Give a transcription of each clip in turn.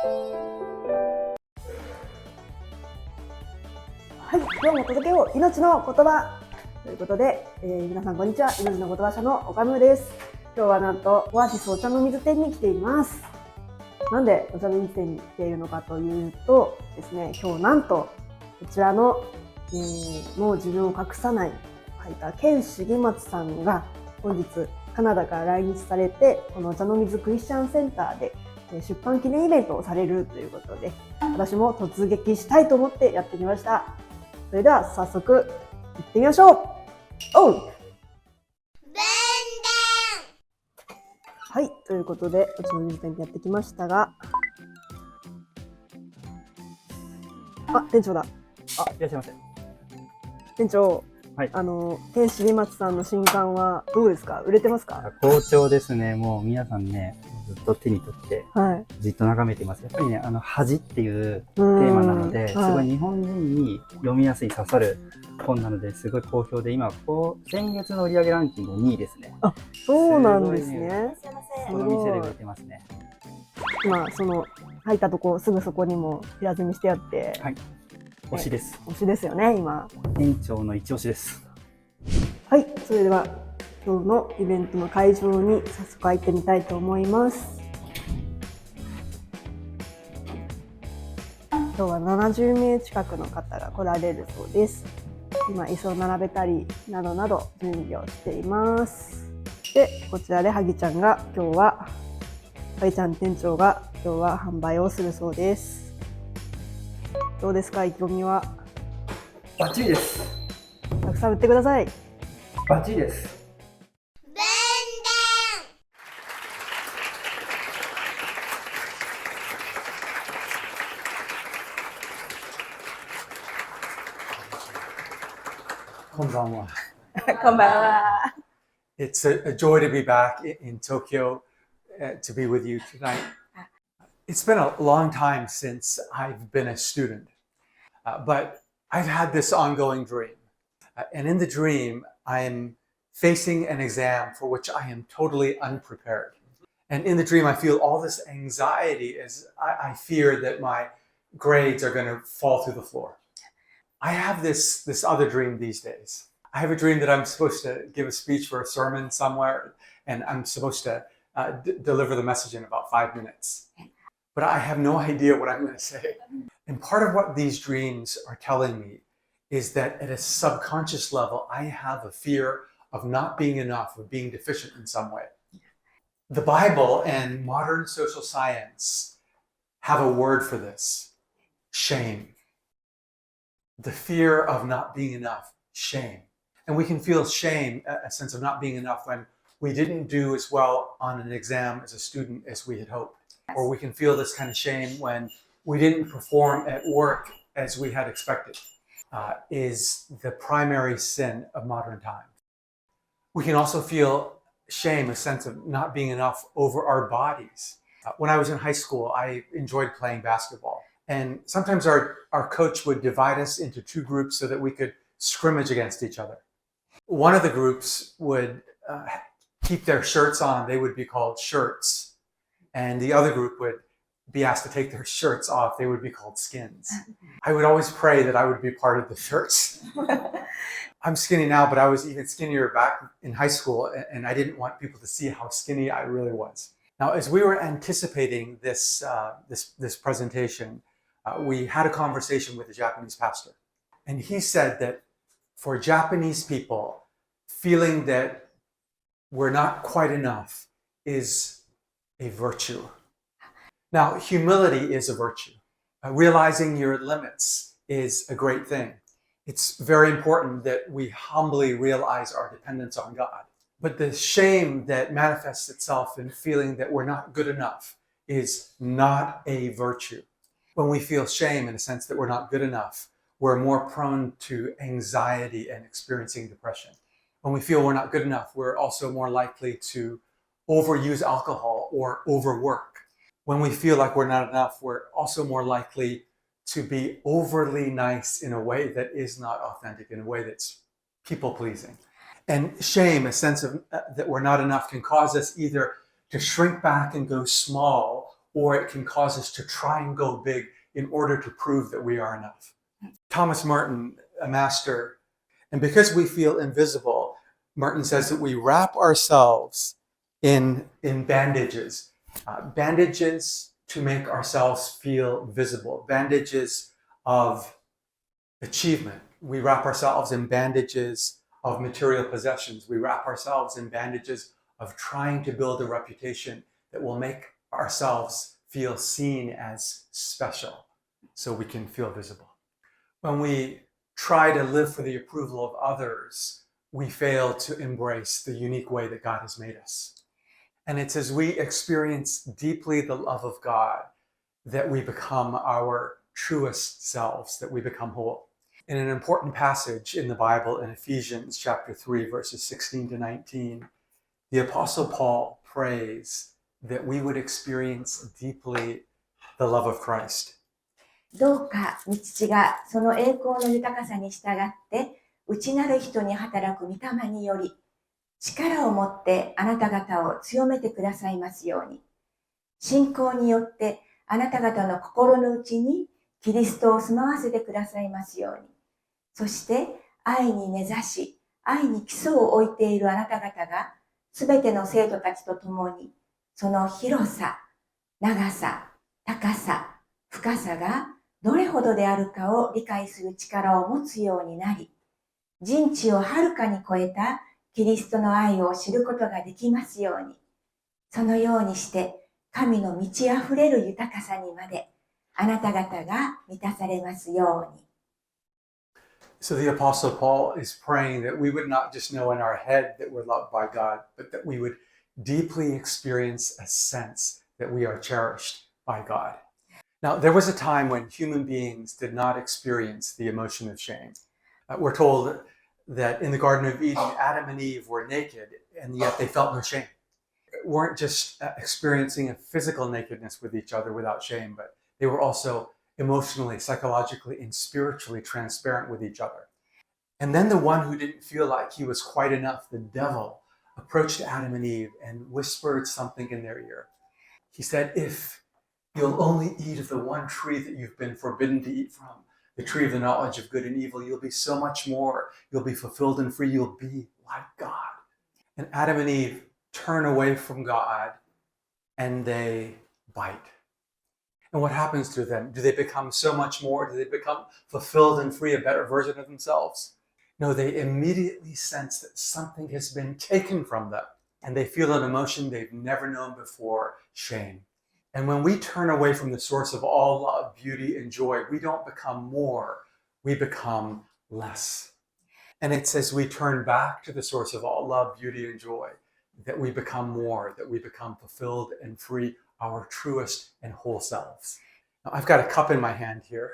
はい、今日も届けよう命の言葉ということで、皆さんこんにちは。命の言葉社のおかむーです。今日はなんとオアシスお茶の水店に来ています。なんでお茶の水店に来ているのかというとですね、今日なんとこちらの、もう自分を隠さない書いた重松さんが本日カナダから来日されて、このお茶の水クリスチャンセンターで出版記念イベントをされるということで、私も突撃したいと思ってやってきました。それでは早速行ってみましょう。おう。はい、ということでお茶の水店にやってきましたが、店長だ。いらっしゃいませ。店長、はい、重松さんの新刊はどうですか？売れてますか？好調ですね。もう皆さんね、ずっと手に取って、じっと眺めています。やっぱりね、恥っていうテーマなので、すごい日本人に読みやすい刺さる本なので、すごい好評で、今、先月の売上ランキング2位ですね。あ、そうなんですね。この店で売れてますね。今、入ったとこ、すぐそこにも平積みしてあって、はい。推しです。推しですよね、今。店長の一押しです。はい、それでは今日のイベントの会場に早速入ってみたいと思います。今日は70名近くの方が来られるそうです。今椅子を並べたりなどなど準備をしています。で、こちらではぎちゃんがはぎちゃん店長が今日は販売をするそうです。どうですか、意気込みは？バッチリです。たくさん売ってください。バッチリです。こんばんは。こんばんは。It's a joy to be back in Tokyo to be with you tonight. It's been a long time since I've been a student, but I've had this ongoing dream. And in the dream, I'm facing an exam for which I am totally unprepared. And in the dream, I feel all this anxiety as I fear that my grades are going to fall through the floor. I have this other dream these days. I have a dream that I'm supposed to give a speech for a sermon somewhere, and I'm supposed to deliver the message in about 5 minutes. But I have no idea what I'm going to say. And part of what these dreams are telling me is that at a subconscious level, I have a fear of not being enough, of being deficient in some way. The Bible and modern social science have a word for this: shame. The fear of not being enough, shame. And we can feel shame, a sense of not being enough, when we didn't do as well on an exam as a student as we had hoped. Or we can feel this kind of shame when we didn't perform at work as we had expected, is the primary sin of modern times. We can also feel shame, a sense of not being enough over our bodies. When I was in high school, I enjoyed playing basketball. And sometimes our coach would divide us into 2 groups so that we could scrimmage against each other. One of the groups would keep their shirts on. They would be called shirts. And the other group would be asked to take their shirts off. They would be called skins. I would always pray that I would be part of the shirts. I'm skinny now, but I was even skinnier back in high school, and I didn't want people to see how skinny I really was. Now, as we were anticipating this presentation, we had a conversation with a Japanese pastor. And he said that for Japanese people, feeling that we're not quite enough is a virtue. Now, humility is a virtue. Realizing your limits is a great thing. It's very important that we humbly realize our dependence on God. But the shame that manifests itself in feeling that we're not good enough is not a virtue. When we feel shame in a sense that we're not good enough, we're more prone to anxiety and experiencing depression. When we feel we're not good enough, we're also more likely to overuse alcohol or overwork. When we feel like we're not enough, we're also more likely to be overly nice in a way that is not authentic, in a way that's people-pleasing. And shame, a sense of that we're not enough, can cause us either to shrink back and go small, or it can cause us to try and go big in order to prove that we are enough. Thomas Martin, a master, and because we feel invisible, Martin says that we wrap ourselves in bandages. Bandages to make ourselves feel visible. Bandages of achievement. We wrap ourselves in bandages of material possessions. We wrap ourselves in bandages of trying to build a reputation that will make ourselves feel seen as special so we can feel visible. When we try to live for the approval of others, we fail to embrace the unique way that God has made us. And it's as we experience deeply the love of God that we become our truest selves, that we become whole. In an important passage in the Bible, in Ephesians chapter 3, verses 16 to 19, the Apostle Paul prays that we would experience deeply the love of Christ. どうか御父がその栄光の豊かさに従って内なる人に働く御霊により力を持ってあなた方を強めてくださいますように、信仰によってあなた方の心の内にキリストを住まわせてくださいますように、そして愛に根ざし愛に基礎を置いているあなた方がすべての生徒たちと共にその広さ、長さ、高さ、深さがどれほどであるかを理解する力を持つようになり、人知をはるかに超えたキリストの愛を知ることができますように、そのようにして神の満ち溢れる豊かさにまであなた方が満たされますように。So the Apostle Paul is praying that we would not just know in our head that we're loved by God, but that we would deeply experience a sense that we are cherished by God. Now, there was a time when human beings did not experience the emotion of shame. We're told that in the Garden of Eden, Adam and Eve were naked, and yet they felt no shame. Weren't just experiencing a physical nakedness with each other without shame, but they were also emotionally, psychologically, and spiritually transparent with each other. And then the one who didn't feel like he was quite enough, the devil, approached Adam and Eve and whispered something in their ear. He said, if you'll only eat of the one tree that you've been forbidden to eat from, the tree of the knowledge of good and evil, you'll be so much more. You'll be fulfilled and free. You'll be like God. And Adam and Eve turn away from God and they bite. And what happens to them? Do they become so much more? Do they become fulfilled and free, a better version of themselves? No, they immediately sense that something has been taken from them. And they feel an emotion they've never known before, shame. And when we turn away from the source of all love, beauty, and joy, we don't become more, we become less. And it's as we turn back to the source of all love, beauty, and joy that we become more, that we become fulfilled and free, our truest and whole selves. Now, I've got a cup in my hand here,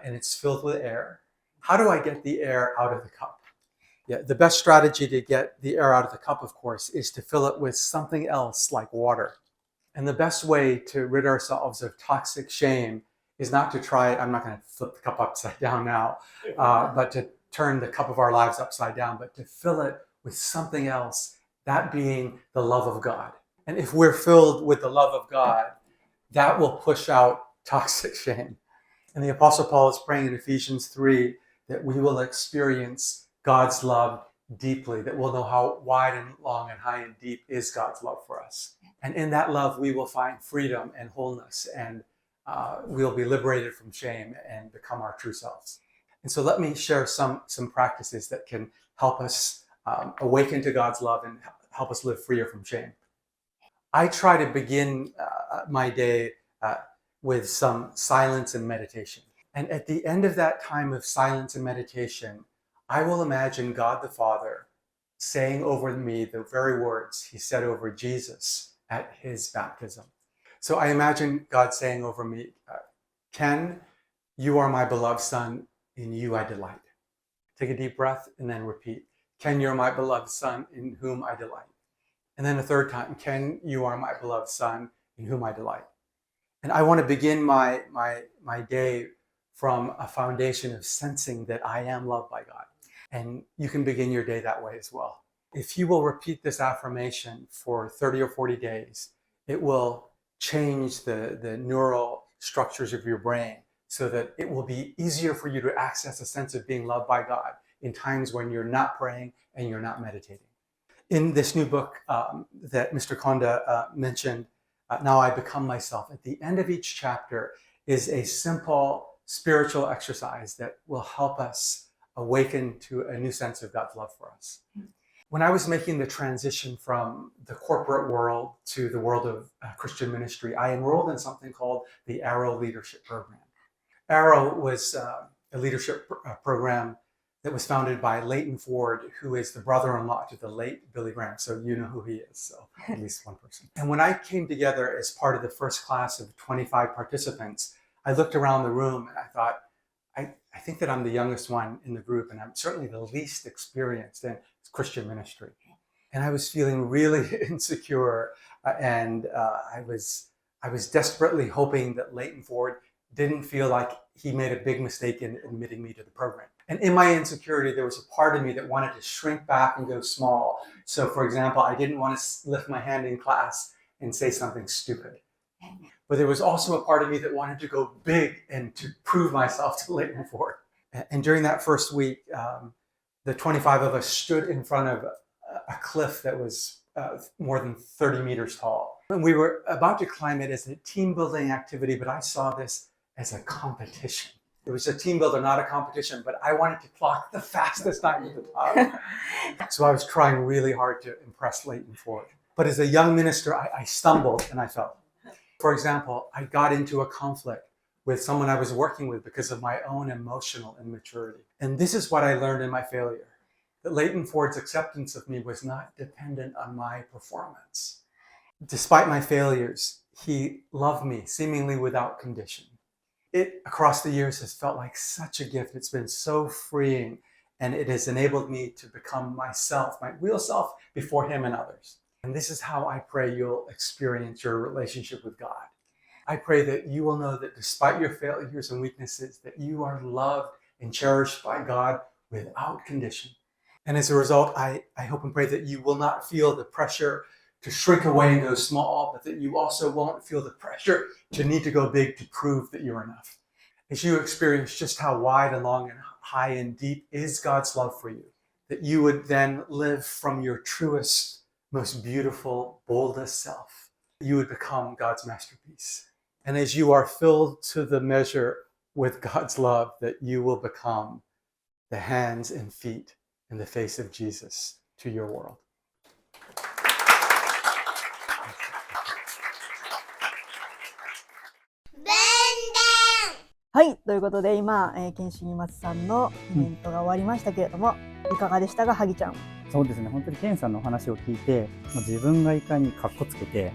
and it's filled with air. How do I get the air out of the cup? Yeah, the best strategy to get the air out of the cup, of course, is to fill it with something else like water. And the best way to rid ourselves of toxic shame is not to try, I'm not going to flip the cup upside down now, but to turn the cup of our lives upside down, but to fill it with something else, that being the love of God. And if we're filled with the love of God, that will push out toxic shame. And the Apostle Paul is praying in Ephesians 3 that we will experience God's love deeply, that we'll know how wide and long and high and deep is God's love for us. And in that love, we will find freedom and wholeness, and we'll be liberated from shame and become our true selves. And so let me share some practices that can help us awaken to God's love and help us live freer from shame. I try to begin my day with some silence and meditation. And at the end of that time of silence and meditation, I will imagine God the Father saying over me the very words he said over Jesus at his baptism. So I imagine God saying over me, Ken, you are my beloved son, in you I delight. Take a deep breath and then repeat. Ken, you're my beloved son, in whom I delight. And then a third time, Ken, you are my beloved son, in whom I delight. And I want to begin my day from a foundation of sensing that I am loved by God. And you can begin your day that way as well. If you will repeat this affirmation for 30 or 40 days, it will change the neural structures of your brain so that it will be easier for you to access a sense of being loved by God in times when you're not praying and you're not meditating. In this new book that Mr. Konda mentioned, Now I Become Myself, at the end of each chapter is a simple spiritual exercise that will help us awaken to a new sense of God's love for us. When I was making the transition from the corporate world to the world of Christian ministry, I enrolled in something called the Arrow Leadership Program. Arrow was a leadership program that was founded by Leighton Ford, who is the brother-in-law to the late Billy Graham. So you know who he is, so at least one person. And when I came together as part of the first class of 25 participants, I looked around the room and I thought, I think that I'm the youngest one in the group, and I'm certainly the least experienced in Christian ministry. And I was feeling really insecure, and I was desperately hoping that Leighton Ford didn't feel like he made a big mistake in admitting me to the program. And in my insecurity, there was a part of me that wanted to shrink back and go small. So for example, I didn't want to lift my hand in class and say something stupid. But there was also a part of me that wanted to go big and to prove myself to Leighton Ford. And during that first week, the 25 of us stood in front of a cliff that was more than 30 meters tall. And we were about to climb it as a team building activity, but I saw this as a competition. It was a team builder, not a competition, but I wanted to clock the fastest time at the top. So I was trying really hard to impress Leighton Ford. But as a young minister, I stumbled and I fell. For example, I got into a conflict with someone I was working with because of my own emotional immaturity. And this is what I learned in my failure, that Leighton Ford's acceptance of me was not dependent on my performance. Despite my failures, he loved me seemingly without condition. It, across the years, has felt like such a gift. It's been so freeing, and it has enabled me to become myself, my real self, before him and others. And this is how I pray you'll experience your relationship with God. I pray that you will know that despite your failures and weaknesses, that you are loved and cherished by God without condition. And as a result, I hope and pray that you will not feel the pressure to shrink away and go small, but that you also won't feel the pressure to need to go big to prove that you're enough. As you experience just how wide and long and high and deep is God's love for you, that you would then live from your truest, most beautiful, boldest self. You would become God's masterpiece. And as you are filled to the measure with God's love, that you will become the hands and feet and the face of Jesus to your world. はい、ということで今、研修松さんのイベントが終わりましたけれども、いかがでしたか、はぎちゃん。そうですね、本当にケンさんのお話を聞いて、もう自分がいかにかっこつけて、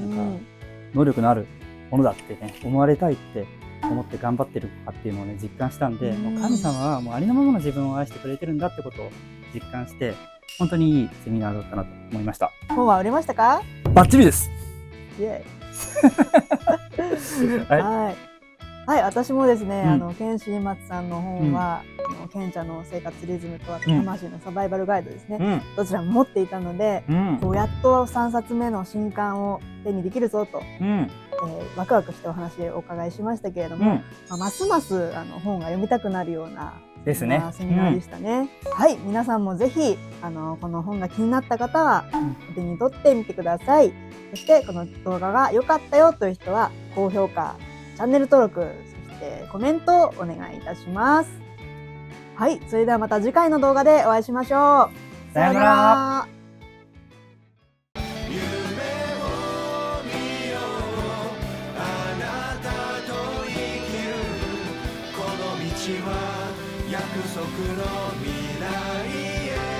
なんか能力のあるものだってね、思われたいって思って頑張ってるかっていうのをね、実感したんで、もう神様はもうありのままの自分を愛してくれてるんだってことを実感して、本当にいいセミナーだったなと思いました。本は売れましたか？バッチリです。イエーイ。はい。はい、私もですね、ケンシー松さんの本は、賢者の生活リズムと魂のサバイバルガイドですね、どちらも持っていたので、こうやっと3冊目の新刊を手にできるぞと、ワクワクしてお話をお伺いしましたけれども、ますます本が読みたくなるようなですね、セミナーでしたね。はい、皆さんもぜひこの本が気になった方は手に取ってみてください。そしてこの動画が良かったよという人は高評価、チャンネル登録、そしてコメントをお願いいたします。はい、それではまた次回の動画でお会いしましょう。さようなら。約束の未来へ